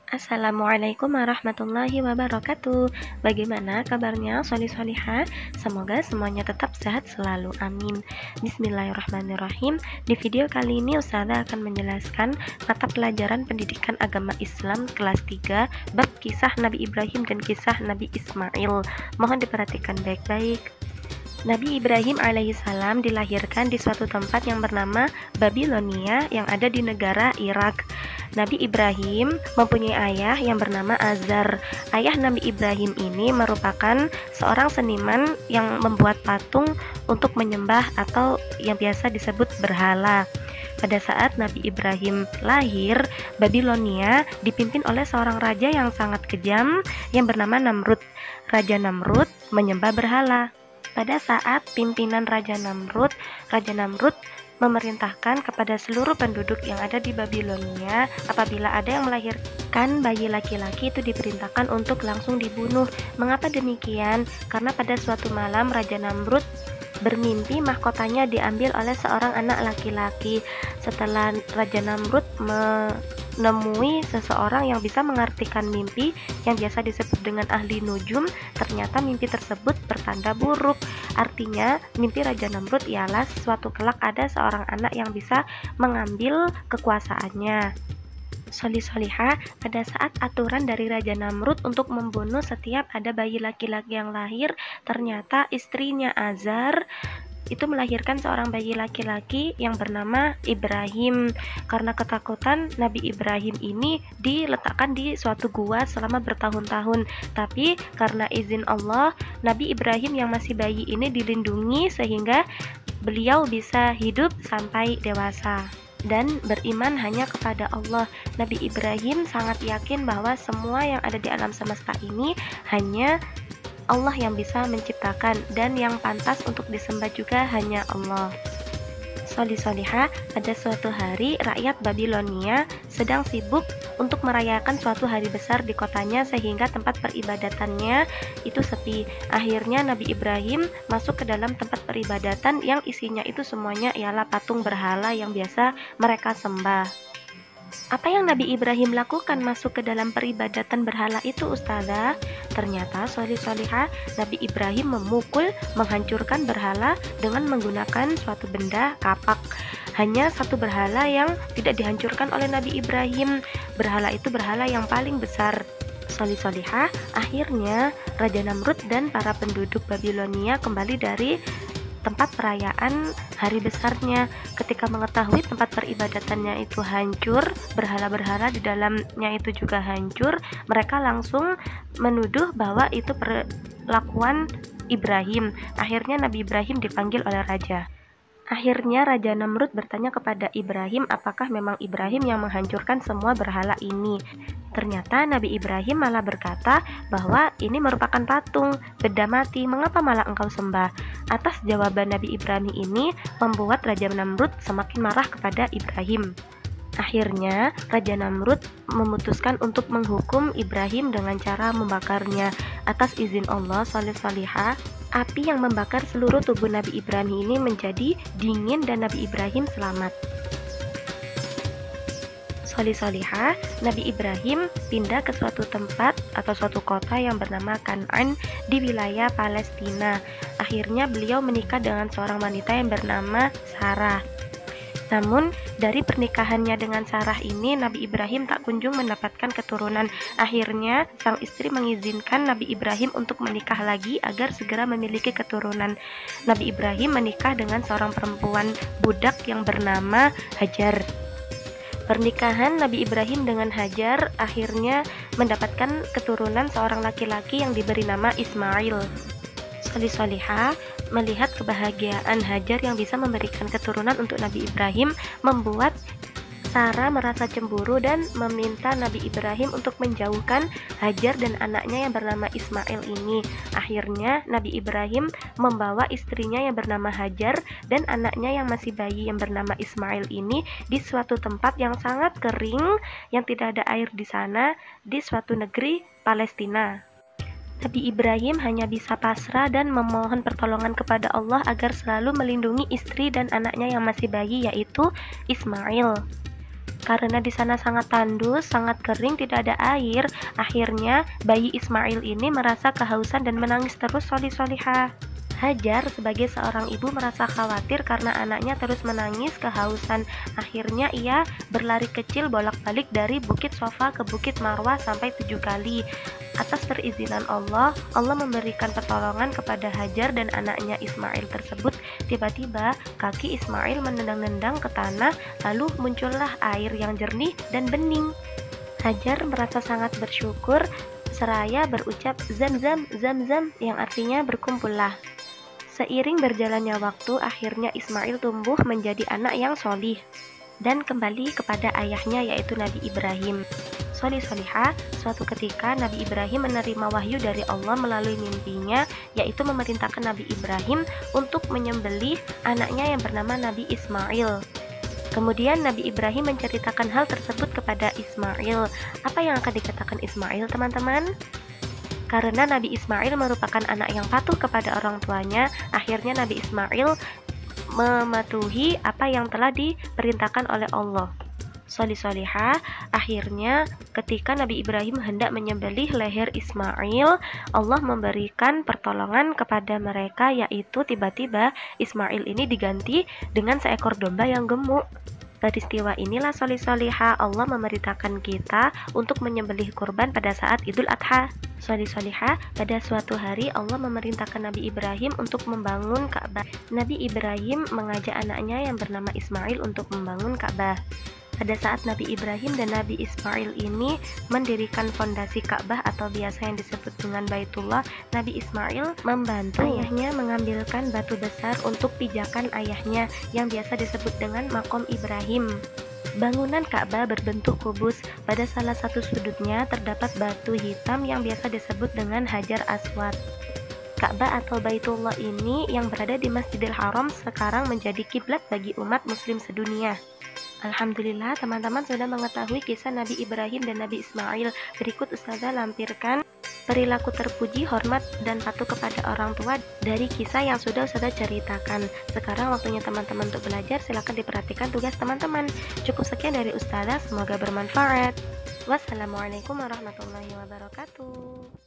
Assalamualaikum warahmatullahi wabarakatuh. Bagaimana kabarnya solih-solihah? Semoga semuanya tetap sehat selalu, amin. Bismillahirrahmanirrahim. Di video kali ini Ustazah akan menjelaskan mata pelajaran pendidikan agama Islam kelas 3 bab kisah Nabi Ibrahim dan kisah Nabi Ismail. Mohon diperhatikan baik-baik. Nabi Ibrahim alaihissalam dilahirkan di suatu tempat yang bernama Babilonia yang ada di negara Irak. Nabi Ibrahim mempunyai ayah yang bernama Azar. Ayah Nabi Ibrahim ini merupakan seorang seniman yang membuat patung untuk menyembah atau yang biasa disebut berhala. Pada saat Nabi Ibrahim lahir, Babilonia dipimpin oleh seorang raja yang sangat kejam yang bernama Namrud. Raja Namrud menyembah berhala. Pada saat pimpinan Raja Namrud memerintahkan kepada seluruh penduduk yang ada di Babilonia, apabila ada yang melahirkan bayi laki-laki itu diperintahkan untuk langsung dibunuh. Mengapa demikian? Karena pada suatu malam Raja Namrud bermimpi mahkotanya diambil oleh seorang anak laki-laki. Setelah Raja Namrud menemui seseorang yang bisa mengartikan mimpi yang biasa disebut dengan ahli nujum, ternyata mimpi tersebut bertanda buruk. Artinya mimpi Raja Namrud ialah suatu kelak ada seorang anak yang bisa mengambil kekuasaannya. Solih-solihah, pada saat aturan dari Raja Namrud untuk membunuh setiap ada bayi laki-laki yang lahir, ternyata istrinya Azar itu melahirkan seorang bayi laki-laki yang bernama Ibrahim. Karena ketakutan, Nabi Ibrahim ini diletakkan di suatu gua selama bertahun-tahun. Tapi karena izin Allah, Nabi Ibrahim yang masih bayi ini dilindungi sehingga beliau bisa hidup sampai dewasa dan beriman hanya kepada Allah. Nabi Ibrahim sangat yakin bahwa semua yang ada di alam semesta ini hanya Allah yang bisa menciptakan dan yang pantas untuk disembah juga hanya Allah. Solih-solihah, pada suatu hari rakyat Babilonia sedang sibuk untuk merayakan suatu hari besar di kotanya sehingga tempat peribadatannya itu sepi. Akhirnya Nabi Ibrahim masuk ke dalam tempat peribadatan yang isinya itu semuanya ialah patung berhala yang biasa mereka sembah. Apa yang Nabi Ibrahim lakukan masuk ke dalam peribadatan berhala itu, Ustazah? Ternyata solih-solihah, Nabi Ibrahim menghancurkan berhala dengan menggunakan suatu benda kapak. Hanya satu berhala yang tidak dihancurkan oleh Nabi Ibrahim. Berhala itu berhala yang paling besar. Solih-solihah, akhirnya Raja Namrud dan para penduduk Babilonia kembali dari tempat perayaan hari besarnya. Ketika mengetahui tempat peribadatannya itu hancur, berhala-berhala di dalamnya itu juga hancur, mereka langsung menuduh bahwa itu perlakuan Ibrahim. Akhirnya Nabi Ibrahim dipanggil oleh raja. Akhirnya Raja Namrud bertanya kepada Ibrahim apakah memang Ibrahim yang menghancurkan semua berhala ini. Ternyata Nabi Ibrahim malah berkata bahwa ini merupakan patung, benda mati, mengapa malah engkau sembah? Atas jawaban Nabi Ibrahim ini membuat Raja Namrud semakin marah kepada Ibrahim. Akhirnya Raja Namrud memutuskan untuk menghukum Ibrahim dengan cara membakarnya. Atas izin Allah, solih-solihah, api yang membakar seluruh tubuh Nabi Ibrahim ini menjadi dingin dan Nabi Ibrahim selamat. Solih-solihah, Nabi Ibrahim pindah ke suatu tempat atau suatu kota yang bernama Kan'an di wilayah Palestina. Akhirnya beliau menikah dengan seorang wanita yang bernama Sarah. Namun dari pernikahannya dengan Sarah ini, Nabi Ibrahim tak kunjung mendapatkan keturunan. Akhirnya sang istri mengizinkan Nabi Ibrahim untuk menikah lagi agar segera memiliki keturunan. Nabi Ibrahim menikah dengan seorang perempuan budak yang bernama Hajar. Pernikahan Nabi Ibrahim dengan Hajar akhirnya mendapatkan keturunan seorang laki-laki yang diberi nama Ismail. Solih-solihah, melihat kebahagiaan Hajar yang bisa memberikan keturunan untuk Nabi Ibrahim membuat Sarah merasa cemburu dan meminta Nabi Ibrahim untuk menjauhkan Hajar dan anaknya yang bernama Ismail ini. Akhirnya Nabi Ibrahim membawa istrinya yang bernama Hajar dan anaknya yang masih bayi yang bernama Ismail ini di suatu tempat yang sangat kering yang tidak ada air di sana, di suatu negeri Palestina. Nabi Ibrahim hanya bisa pasrah dan memohon pertolongan kepada Allah agar selalu melindungi istri dan anaknya yang masih bayi, yaitu Ismail. Karena di sana sangat tandus, sangat kering, tidak ada air, akhirnya bayi Ismail ini merasa kehausan dan menangis terus solih-solihah. Hajar sebagai seorang ibu merasa khawatir karena anaknya terus menangis kehausan. Akhirnya ia berlari kecil bolak-balik dari bukit Sofa ke bukit Marwah sampai 7 kali. Atas perizinan Allah, Allah memberikan pertolongan kepada Hajar dan anaknya Ismail tersebut. Tiba-tiba kaki Ismail menendang-nendang ke tanah, lalu muncullah air yang jernih dan bening. Hajar merasa sangat bersyukur seraya berucap zam-zam, zam-zam, yang artinya berkumpullah. Seiring berjalannya waktu, akhirnya Ismail tumbuh menjadi anak yang solih dan kembali kepada ayahnya yaitu Nabi Ibrahim. Solih-solihah, suatu ketika Nabi Ibrahim menerima wahyu dari Allah melalui mimpinya, yaitu memerintahkan Nabi Ibrahim untuk menyembelih anaknya yang bernama Nabi Ismail. Kemudian Nabi Ibrahim menceritakan hal tersebut kepada Ismail. Apa yang akan dikatakan Ismail, teman-teman? Karena Nabi Ismail merupakan anak yang patuh kepada orang tuanya, akhirnya Nabi Ismail mematuhi apa yang telah diperintahkan oleh Allah. Solih-solihah, akhirnya ketika Nabi Ibrahim hendak menyembelih leher Ismail, Allah memberikan pertolongan kepada mereka, yaitu tiba-tiba Ismail ini diganti dengan seekor domba yang gemuk. Peristiwa inilah solih-solihah, Allah memerintahkan kita untuk menyembelih kurban pada saat Idul Adha. Solih-solihah, pada suatu hari Allah memerintahkan Nabi Ibrahim untuk membangun Ka'bah. Nabi Ibrahim mengajak anaknya yang bernama Ismail untuk membangun Ka'bah. Pada saat Nabi Ibrahim dan Nabi Ismail ini mendirikan fondasi Ka'bah atau biasa yang disebut dengan Baitullah, Nabi Ismail membantu ayahnya mengambilkan batu besar untuk pijakan ayahnya yang biasa disebut dengan Maqam Ibrahim. Bangunan Ka'bah berbentuk kubus. Pada salah satu sudutnya terdapat batu hitam yang biasa disebut dengan Hajar Aswad. Ka'bah atau Baitullah ini yang berada di Masjidil Haram sekarang menjadi kiblat bagi umat muslim sedunia. Alhamdulillah, teman-teman sudah mengetahui kisah Nabi Ibrahim dan Nabi Ismail. Berikut Ustazah lampirkan perilaku terpuji, hormat, dan patuh kepada orang tua dari kisah yang sudah Ustazah ceritakan. Sekarang waktunya teman-teman untuk belajar, silahkan diperhatikan tugas teman-teman. Cukup sekian dari Ustazah, semoga bermanfaat. Wassalamualaikum warahmatullahi wabarakatuh.